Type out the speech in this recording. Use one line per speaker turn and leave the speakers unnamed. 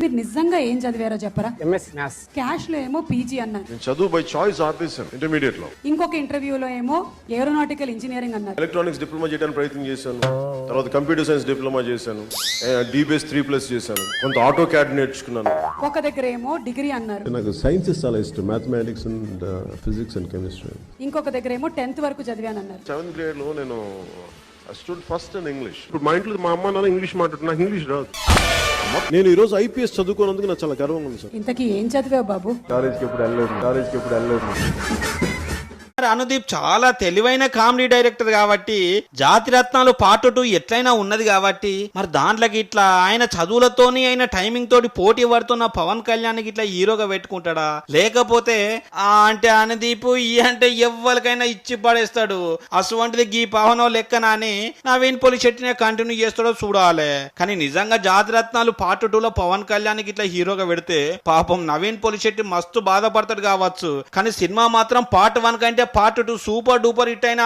మీరు నిజంగా ఏం చదివారో చెప్పరా?
MSc maths.
క్యాష్ లో ఏమో పీజీ అన్నారు.
నేను చదువు బై చాయిస్ ఆపేసాను ఇంటర్మీడియట్ లో.
ఇంకొక ఇంటర్వ్యూలో ఏమో ఏరోనాటికల్ ఇంజనీరింగ్ అన్నారు.
ఎలక్ట్రానిక్స్ డిప్లొమా చేయడానికి ప్రయత్నం చేశాను. తర్వాత కంప్యూటర్ సైన్స్ డిప్లొమా చేశాను. డీబీఎస్ 3+ చేశాను. కొంత ఆటో క్యాడ్ నేర్చుకున్నాను.
ఒక దగ్గర ఏమో డిగ్రీ అన్నారు.
నాకు సైన్సెస్ చాలా ఇష్టం, mathematics and physics and chemistry.
ఇంకొక దగ్గర ఏమో 10th వరకు చదివానన్నారు.
7th grade లో నేను స్టూడ్ ఫస్ట్ ఇన్ ఇంగ్లీష్. ఇప్పుడు మా ఇంట్లో మా అమ్మ నాన్న ఇంగ్లీష్ మాట్లాడుతున్నా, నాకు ఇంగ్లీష్ రాదు. నేను ఈ రోజు ఐపీఎస్ చదువుకున్నందుకు నాకు చాలా గర్వంగా ఉంది సార్.
ఇంతకీ ఏం చదివావు బాబు?
కాలేజ్కి ఎప్పుడు వెళ్ళలేదు.
అనుదీప్ చాలా తెలివైన కామెడీ డైరెక్టర్ కాబట్టి జాతి రత్నాలు పార్ట్ 2 ఎట్లయినా ఉన్నది కాబట్టి మరి దాంట్లోకి ఇట్లా ఆయన చదువులతోని ఆయన టైమింగ్ తోటి పోటీ పడుతున్న పవన్ కళ్యాణ్కి ఇట్లా హీరోగా పెట్టుకుంటాడా, లేకపోతే అంటే అనుదీప్ ఈ అంటే ఎవ్వరికైనా ఇచ్చి పడేస్తాడు అటువంటిది గీ పవనో లెక్కన అని నవీన్ పొలిశెట్టినే కంటిన్యూ చేస్తాడో చూడాలి. కానీ నిజంగా జాతి రత్నాలు పార్ట్ 2లో పవన్ కళ్యాణ్కి ఇట్లా హీరోగా పెడితే పాపం నవీన్ పొలిశెట్టి మస్తు బాధపడతాడు కావచ్చు. కానీ సినిమా మాత్రం పార్ట్ 1 కంటే పార్ట్ 2 సూపర్ డూపర్ హిట్ అయినా